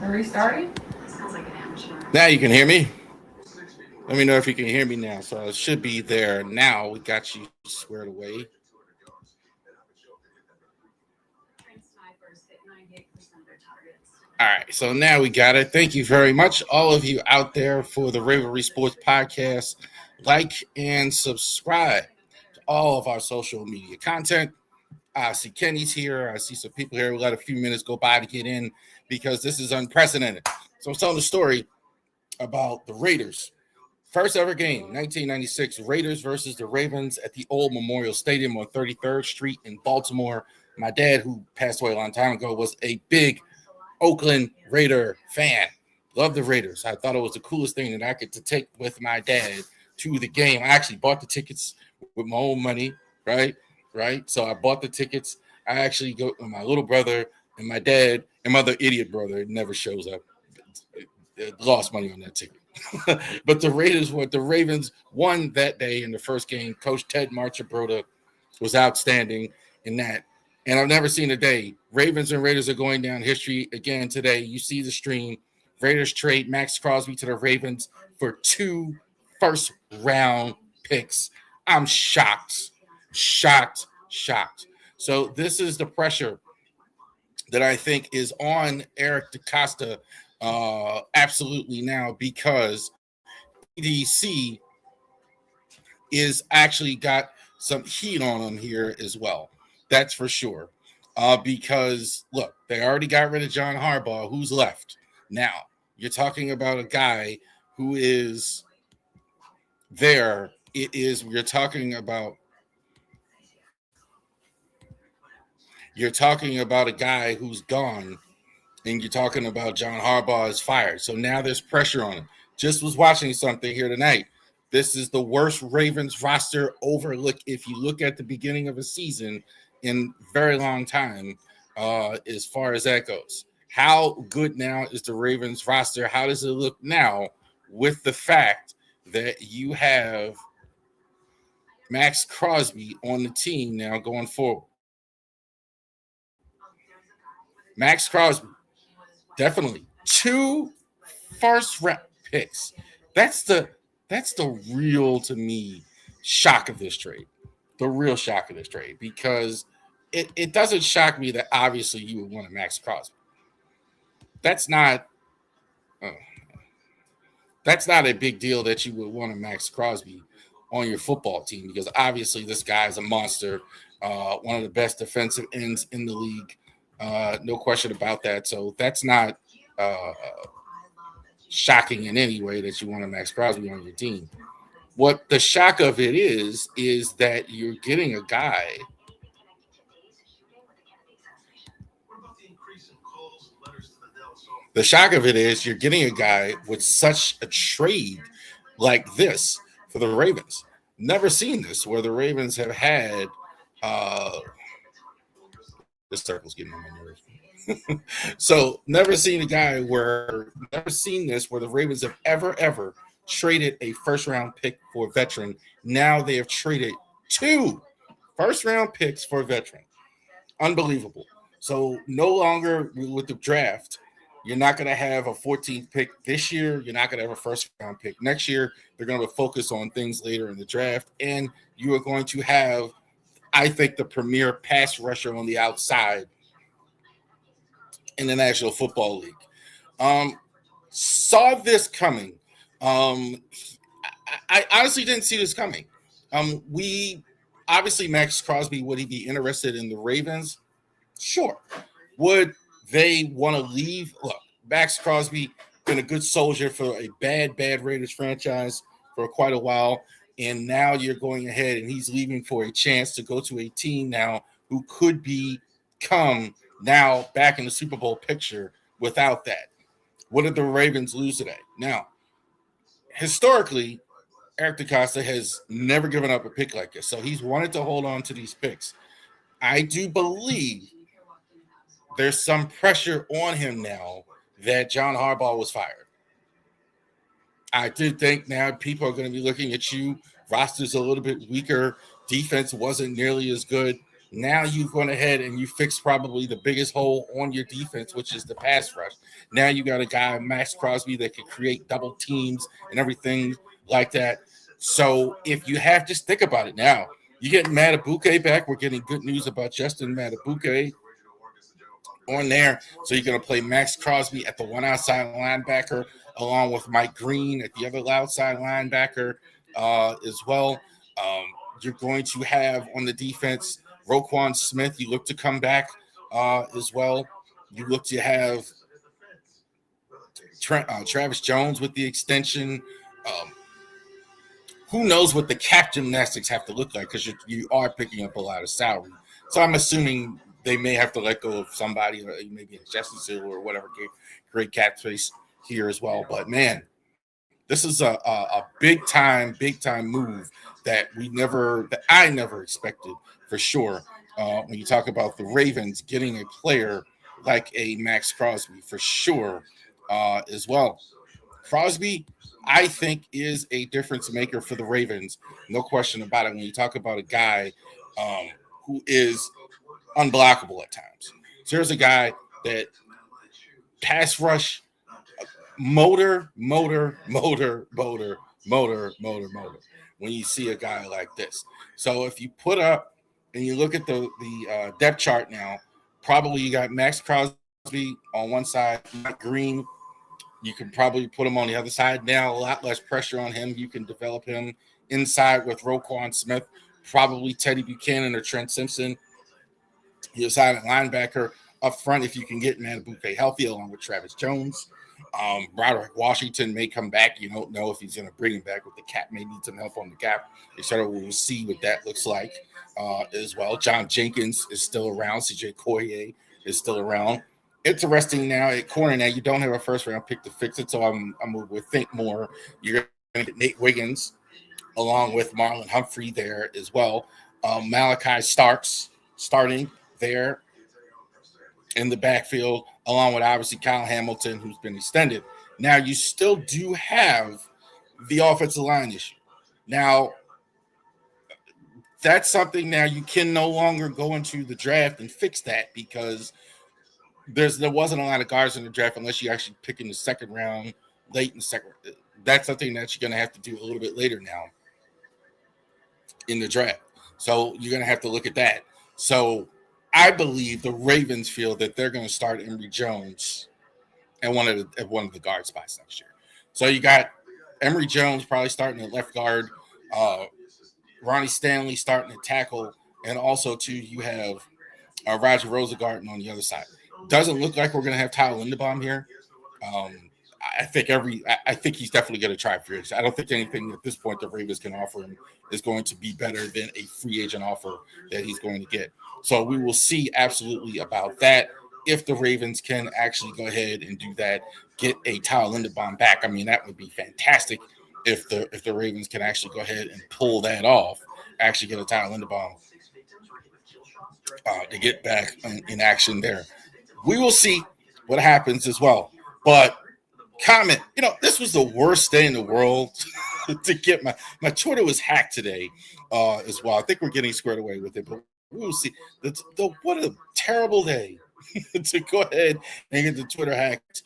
Are we starting? Now you can hear me. Let me know if you can hear me now. So it should be there now. We got you squared away. All right. So now we got it. Thank you very much, all of you out there for the Ravelry Sports Podcast. Like and subscribe to all of our social media content. I see Kenny's here. I see some people here. We let a few minutes go by to get in because this is unprecedented. So I'm telling the story about the Raiders. First ever game, 1996, Raiders versus the Ravens at the old Memorial Stadium on 33rd Street in Baltimore. My dad, who passed away a long time ago, was a big Oakland Raider fan. Loved the Raiders. I thought it was the coolest thing that I could to take with my dad to the game. I actually bought the tickets with my own money, right? Right. So I bought the tickets. I actually go with my little brother and my dad and my other idiot brother. It never shows up. Lost money on that ticket. But the Ravens won that day in the first game. Coach Ted Marchibroda was outstanding in that. And I've never seen a day. Ravens and Raiders are going down history again today. You see the stream. Raiders trade Maxx Crosby to the Ravens for 2 first-round picks. I'm shocked. So this is the pressure that I think is on Eric DeCosta absolutely now, because EDC is actually got some heat on him here as well. That's for sure. Because look, they already got rid of John Harbaugh. Who's left now? You're talking about a guy who is there. You're talking about a guy who's gone, and you're talking about John Harbaugh is fired. So now there's pressure on him. Just was watching something here tonight. This is the worst Ravens roster overlook if you look at the beginning of a season in a very long time, as far as that goes. How good now is the Ravens roster? How does it look now with the fact that you have Maxx Crosby on the team now going forward? Maxx Crosby, definitely 2 first-round picks. That's the real, to me, shock of this trade. The real shock of this trade, because it doesn't shock me that obviously you would want a Maxx Crosby. That's not a big deal that you would want a Maxx Crosby on your football team, because obviously this guy is a monster, one of the best defensive ends in the league. No question about that. So that's not shocking in any way that you want a Maxx Crosby on your team. What the shock of it is that you're getting a guy with such a trade like this for the Ravens. Never seen this where the Ravens have had this circle's getting on my nerves. So never seen this where the Ravens have ever traded a first round pick for a veteran. Now they have traded 2 first round picks for a veteran. Unbelievable. So no longer with the draft, you're not going to have a 14th pick this year. You're not going to have a first round pick next year. They're going to focus on things later in the draft, and you are going to have, I think, the premier pass rusher on the outside in the National Football League. Saw this coming. I honestly didn't see this coming. We obviously, Maxx Crosby, would he be interested in the Ravens? Sure. Would they want to leave? Look, Maxx Crosby been a good soldier for a bad Raiders franchise for quite a while, and now you're going ahead and he's leaving for a chance to go to a team now who could become now back in the Super Bowl picture without that. What did the Ravens lose today? Now, historically, Eric DeCosta has never given up a pick like this, so he's wanted to hold on to these picks. I do believe there's some pressure on him now that John Harbaugh was fired. I do think now people are going to be looking at you. Roster's a little bit weaker. Defense wasn't nearly as good. Now you've gone ahead and you fixed probably the biggest hole on your defense, which is the pass rush. Now you got a guy, Maxx Crosby, that can create double teams and everything like that. So if you have, just think about it now. You get Matabuke back. We're getting good news about Justin Matabuke on there. So you're going to play Maxx Crosby at the one outside linebacker, along with Mike Green at the other outside linebacker as well. Um, you're going to have on the defense Roquan Smith. You look to come back as well. You look to have Travis Jones with the extension. Um, who knows what the cap gymnastics have to look like, because you are picking up a lot of salary. So I'm assuming they may have to let go of somebody, or maybe a Justin Seal or whatever, great cap space here as well. But man, this is a big time move that I never expected for sure. When you talk about the Ravens getting a player like a Maxx Crosby for sure as well. Crosby, I think, is a difference maker for the Ravens. No question about it. When you talk about a guy who is unblockable at times. So here's a guy that pass rush, motor. When you see a guy like this. So if you put up and you look at the depth chart now, probably you got Maxx Crosby on one side, Mike Green. You can probably put him on the other side now. A lot less pressure on him. You can develop him inside with Roquan Smith, probably Teddy Buchanan or Trent Simpson. Your silent linebacker up front, if you can get Matabuke healthy, along with Travis Jones. Broderick Washington may come back. You don't know if he's going to bring him back with the cap. May need some help on the cap. Etc. We'll see what that looks like as well. John Jenkins is still around. CJ Koye is still around. Interesting now at corner. Now you don't have a first round pick to fix it, so I'm with Think More. You're going to get Nate Wiggins along with Marlon Humphrey there as well. Malachi Starks starting there in the backfield, along with obviously Kyle Hamilton, who's been extended. Now you still do have the offensive line issue. Now that's something now you can no longer go into the draft and fix that, because there wasn't a lot of guards in the draft unless you actually pick in the second round, late in the second. That's something that you're going to have to do a little bit later now in the draft. So you're going to have to look at that. So I believe the Ravens feel that they're going to start Emory Jones at one of the guard spots next year. So you got Emory Jones probably starting at left guard, Ronnie Stanley starting at tackle, and also too you have Roger Rosengarten on the other side. Doesn't look like we're going to have Tyler Linderbaum here. I think he's definitely going to try free agent. I don't think anything at this point the Ravens can offer him is going to be better than a free agent offer that he's going to get. So we will see absolutely about that. If the Ravens can actually go ahead and do that, get a Tyler Linderbaum back. I mean, that would be fantastic if the Ravens can actually go ahead and pull that off. Actually get a Tyler Linderbaum to get back in action there. We will see what happens as well. But comment, this was the worst day in the world to get my Twitter was hacked today as well. I think we're getting squared away with it, but we will see. What a terrible day to go ahead and get the Twitter hacked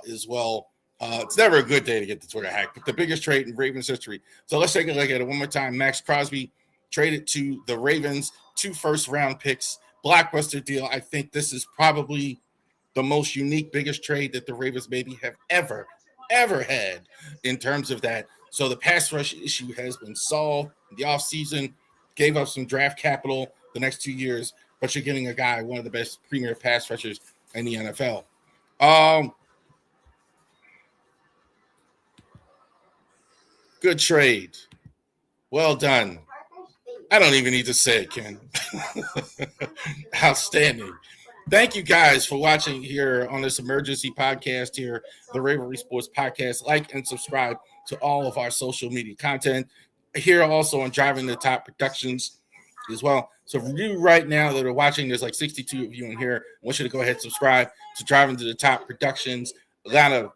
as well. It's never a good day to get the Twitter hacked, but the biggest trade in Ravens history. So let's take a look at it one more time. Maxx Crosby traded to the Ravens, 2 first-round picks, blockbuster deal. I think this is probably the most unique, biggest trade that the Ravens maybe have ever had in terms of that. So the pass rush issue has been solved in the offseason, gave up some draft capital the next 2 years, but you're getting a guy, one of the best premier pass rushers in the NFL. Good trade. Well done. I don't even need to say it, Ken. Outstanding. Thank you guys for watching here on this emergency podcast here, the Raven Sports Podcast. Like and subscribe to all of our social media content. Here also on Driving the Top Productions as well. So for you right now that are watching, there's like 62 of you in here. I want you to go ahead and subscribe to Driving to the Top Productions. A lot of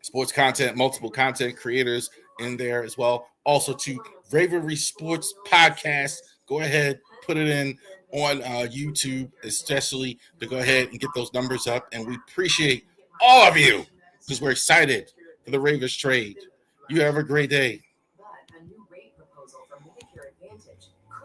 sports content, multiple content creators in there as well. Also to Raven Sports Podcast. Go ahead, put it in on YouTube, especially to go ahead and get those numbers up. And we appreciate all of you because we're excited for the Ravens trade. You have a great day.